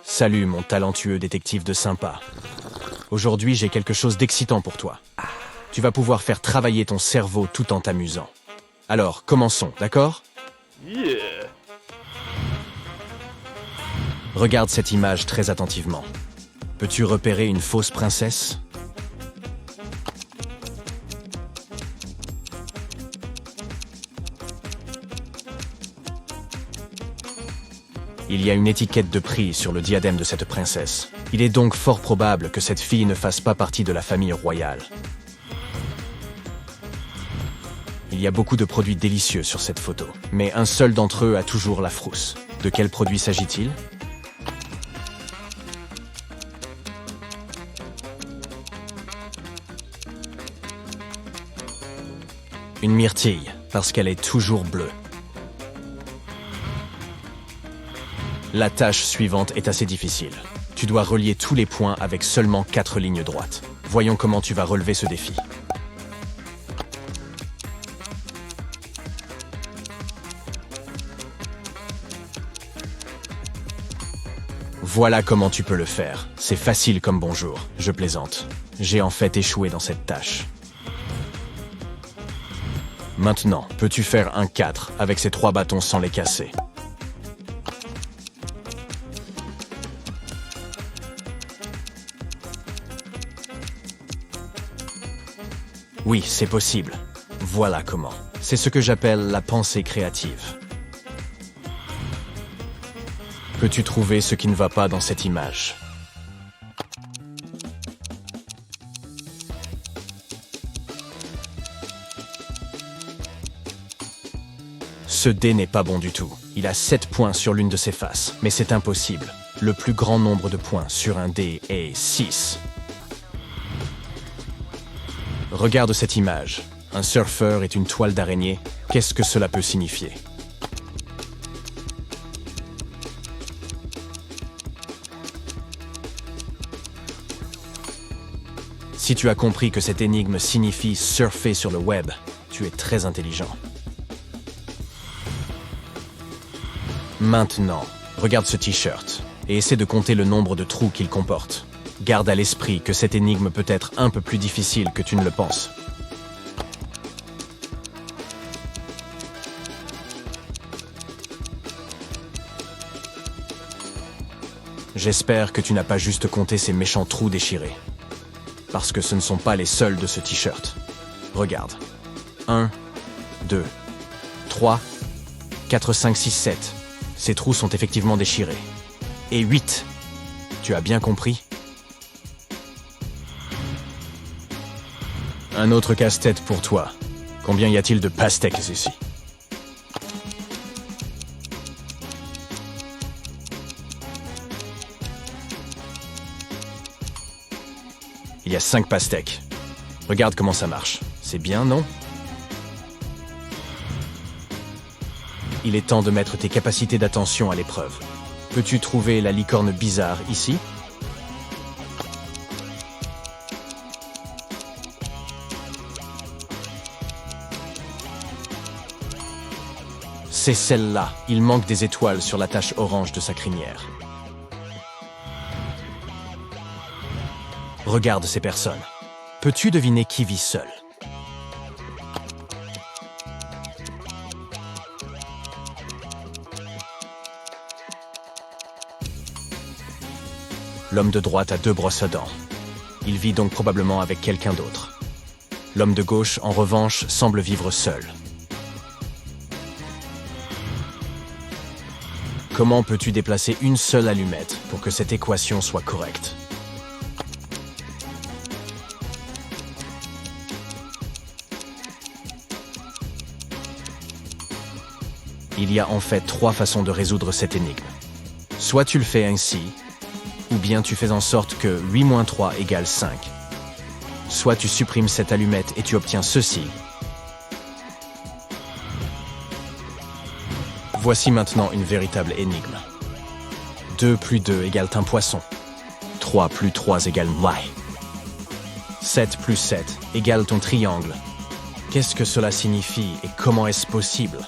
Salut mon talentueux détective de sympa. Aujourd'hui j'ai quelque chose d'excitant pour toi. Tu vas pouvoir faire travailler ton cerveau tout en t'amusant. Alors, commençons, d'accord? Yeah. Regarde cette image très attentivement. Peux-tu repérer une fausse princesse? Il y a une étiquette de prix sur le diadème de cette princesse. Il est donc fort probable que cette fille ne fasse pas partie de la famille royale. Il y a beaucoup de produits délicieux sur cette photo, mais un seul d'entre eux a toujours la frousse. De quel produit s'agit-il? Une myrtille, parce qu'elle est toujours bleue. La tâche suivante est assez difficile. Tu dois relier tous les points avec seulement 4 lignes droites. Voyons comment tu vas relever ce défi. Voilà comment tu peux le faire. C'est facile comme bonjour, je plaisante. J'ai en fait échoué dans cette tâche. Maintenant, peux-tu faire un 4 avec ces 3 bâtons sans les casser? Oui, c'est possible. Voilà comment. C'est ce que j'appelle la pensée créative. Peux-tu trouver ce qui ne va pas dans cette image? Ce dé n'est pas bon du tout. Il a 7 points sur l'une de ses faces, mais c'est impossible. Le plus grand nombre de points sur un dé est 6. Regarde cette image. Un surfeur est une toile d'araignée. Qu'est-ce que cela peut signifier? Si tu as compris que cette énigme signifie surfer sur le web, tu es très intelligent. Maintenant, regarde ce t-shirt et essaie de compter le nombre de trous qu'il comporte. Garde à l'esprit que cette énigme peut être un peu plus difficile que tu ne le penses. J'espère que tu n'as pas juste compté ces méchants trous déchirés. Parce que ce ne sont pas les seuls de ce t-shirt. Regarde. 1, 2, 3, 4, 5, 6, 7. Ces trous sont effectivement déchirés. Et 8. Tu as bien compris? Un autre casse-tête pour toi. Combien y a-t-il de pastèques ici? Il y a 5 pastèques. Regarde comment ça marche. C'est bien, non? Il est temps de mettre tes capacités d'attention à l'épreuve. Peux-tu trouver la licorne bizarre ici? C'est celle-là. Il manque des étoiles sur la tache orange de sa crinière. Regarde ces personnes. Peux-tu deviner qui vit seul? L'homme de droite a 2 brosses à dents. Il vit donc probablement avec quelqu'un d'autre. L'homme de gauche, en revanche, semble vivre seul. Comment peux-tu déplacer une seule allumette pour que cette équation soit correcte? Il y a en fait 3 façons de résoudre cette énigme. Soit tu le fais ainsi, ou bien tu fais en sorte que 8 moins 3 égale 5. Soit tu supprimes cette allumette et tu obtiens ceci. Voici maintenant une véritable énigme. 2 plus 2 égale un poisson. 3 plus 3 égale moi. 7 plus 7 égale ton triangle. Qu'est-ce que cela signifie et comment est-ce possible?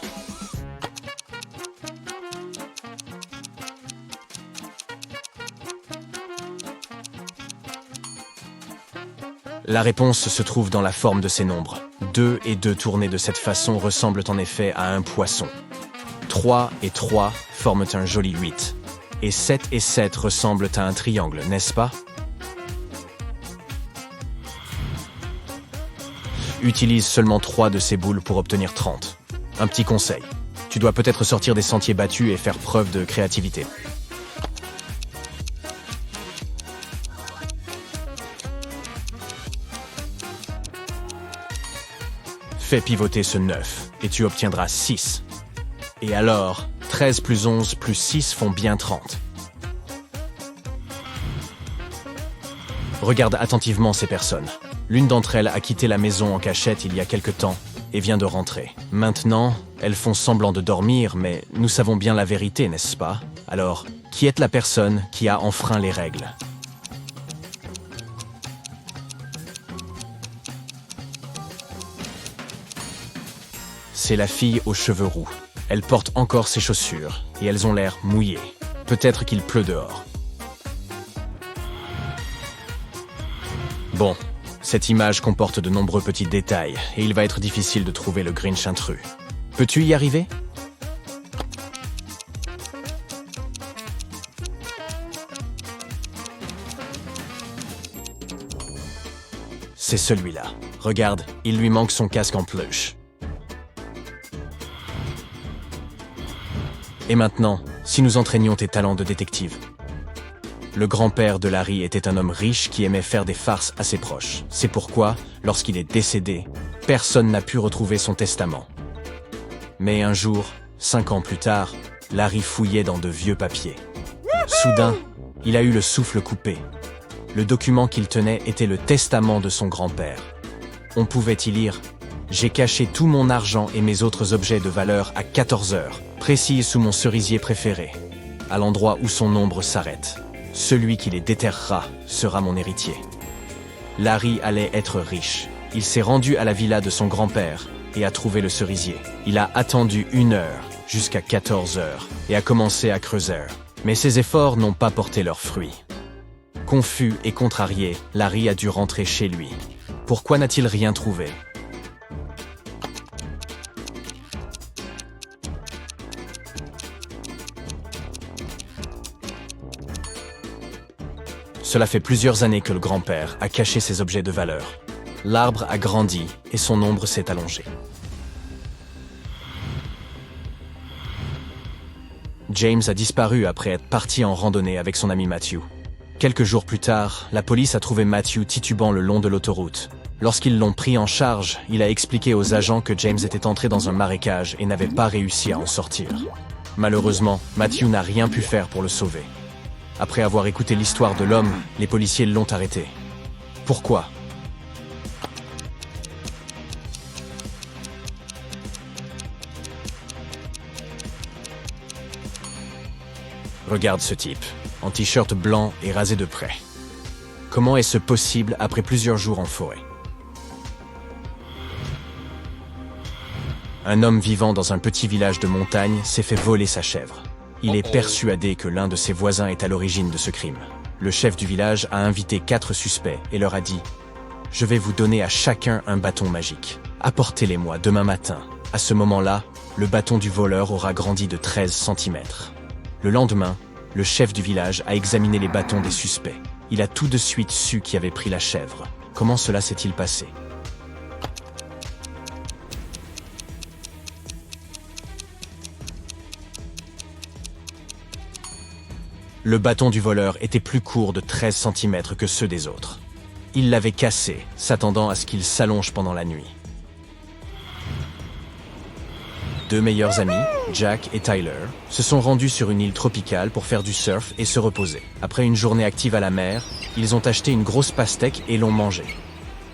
La réponse se trouve dans la forme de ces nombres. 2 et 2 tournés de cette façon ressemblent en effet à un poisson. 3 et 3 forment un joli 8. Et 7 et 7 ressemblent à un triangle, n'est-ce pas? Utilise seulement 3 de ces boules pour obtenir 30. Un petit conseil. Tu dois peut-être sortir des sentiers battus et faire preuve de créativité. Fais pivoter ce 9 et tu obtiendras 6. Et alors, 13 plus 11 plus 6 font bien 30. Regarde attentivement ces personnes. L'une d'entre elles a quitté la maison en cachette il y a quelque temps et vient de rentrer. Maintenant, elles font semblant de dormir, mais nous savons bien la vérité, n'est-ce pas? Alors, qui est la personne qui a enfreint les règles? C'est la fille aux cheveux roux. Elle porte encore ses chaussures et elles ont l'air mouillées. Peut-être qu'il pleut dehors. Bon, cette image comporte de nombreux petits détails et il va être difficile de trouver le Grinch intrus. Peux-tu y arriver? C'est celui-là. Regarde, il lui manque son casque en peluche. Et maintenant, si nous entraînions tes talents de détective. Le grand-père de Larry était un homme riche qui aimait faire des farces à ses proches. C'est pourquoi, lorsqu'il est décédé, personne n'a pu retrouver son testament. Mais un jour, 5 ans plus tard, Larry fouillait dans de vieux papiers. Soudain, il a eu le souffle coupé. Le document qu'il tenait était le testament de son grand-père. On pouvait y lire « J'ai caché tout mon argent et mes autres objets de valeur à 14 heures, précises sous mon cerisier préféré, à l'endroit où son ombre s'arrête. Celui qui les déterrera sera mon héritier. » Larry allait être riche. Il s'est rendu à la villa de son grand-père et a trouvé le cerisier. Il a attendu 1 heure, jusqu'à 14 heures, et a commencé à creuser. Mais ses efforts n'ont pas porté leurs fruits. Confus et contrarié, Larry a dû rentrer chez lui. Pourquoi n'a-t-il rien trouvé? Cela fait plusieurs années que le grand-père a caché ses objets de valeur. L'arbre a grandi et son ombre s'est allongée. James a disparu après être parti en randonnée avec son ami Matthew. Quelques jours plus tard, la police a trouvé Matthew titubant le long de l'autoroute. Lorsqu'ils l'ont pris en charge, il a expliqué aux agents que James était entré dans un marécage et n'avait pas réussi à en sortir. Malheureusement, Matthew n'a rien pu faire pour le sauver. Après avoir écouté l'histoire de l'homme, les policiers l'ont arrêté. Pourquoi? Regarde ce type, en t-shirt blanc et rasé de près. Comment est-ce possible après plusieurs jours en forêt? Un homme vivant dans un petit village de montagne s'est fait voler sa chèvre. Il est persuadé que l'un de ses voisins est à l'origine de ce crime. Le chef du village a invité 4 suspects et leur a dit « Je vais vous donner à chacun un bâton magique. Apportez-les-moi demain matin. » À ce moment-là, le bâton du voleur aura grandi de 13 cm. Le lendemain, le chef du village a examiné les bâtons des suspects. Il a tout de suite su qui avait pris la chèvre. Comment cela s'est-il passé? Le bâton du voleur était plus court de 13 cm que ceux des autres. Il l'avait cassé, s'attendant à ce qu'il s'allonge pendant la nuit. 2 meilleurs amis, Jack et Tyler, se sont rendus sur une île tropicale pour faire du surf et se reposer. Après une journée active à la mer, ils ont acheté une grosse pastèque et l'ont mangée.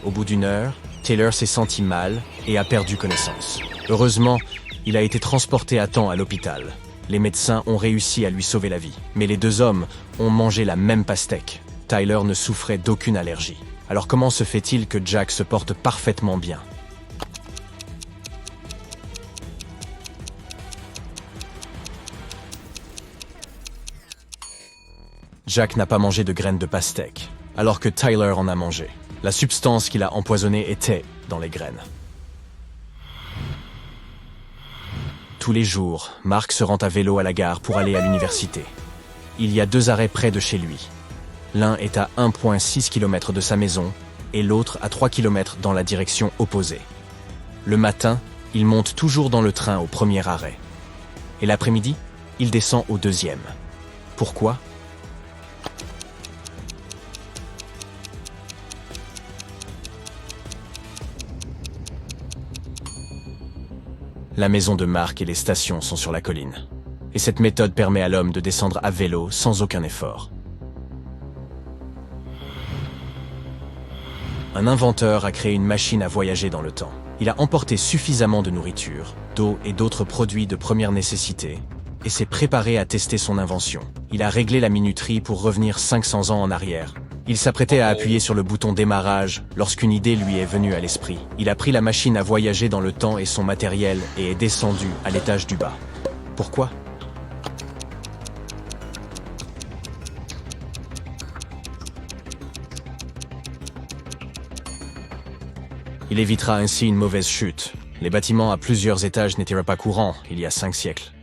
Au bout d'1 heure, Taylor s'est senti mal et a perdu connaissance. Heureusement, il a été transporté à temps à l'hôpital. Les médecins ont réussi à lui sauver la vie. Mais les 2 hommes ont mangé la même pastèque. Tyler ne souffrait d'aucune allergie. Alors comment se fait-il que Jack se porte parfaitement bien? Jack n'a pas mangé de graines de pastèque, alors que Tyler en a mangé. La substance qui l'a empoisonné était dans les graines. Tous les jours, Mark se rend à vélo à la gare pour aller à l'université. Il y a 2 arrêts près de chez lui. L'un est à 1,6 km de sa maison et l'autre à 3 km dans la direction opposée. Le matin, il monte toujours dans le train au premier arrêt. Et l'après-midi, il descend au 2e. Pourquoi ? La maison de Mark et les stations sont sur la colline. Et cette méthode permet à l'homme de descendre à vélo sans aucun effort. Un inventeur a créé une machine à voyager dans le temps. Il a emporté suffisamment de nourriture, d'eau et d'autres produits de première nécessité et s'est préparé à tester son invention. Il a réglé la minuterie pour revenir 500 ans en arrière. Il s'apprêtait à appuyer sur le bouton démarrage lorsqu'une idée lui est venue à l'esprit. Il a pris la machine à voyager dans le temps et son matériel et est descendu à l'étage du bas. Pourquoi ? Il évitera ainsi une mauvaise chute. Les bâtiments à plusieurs étages n'étaient pas courants il y a 5 siècles.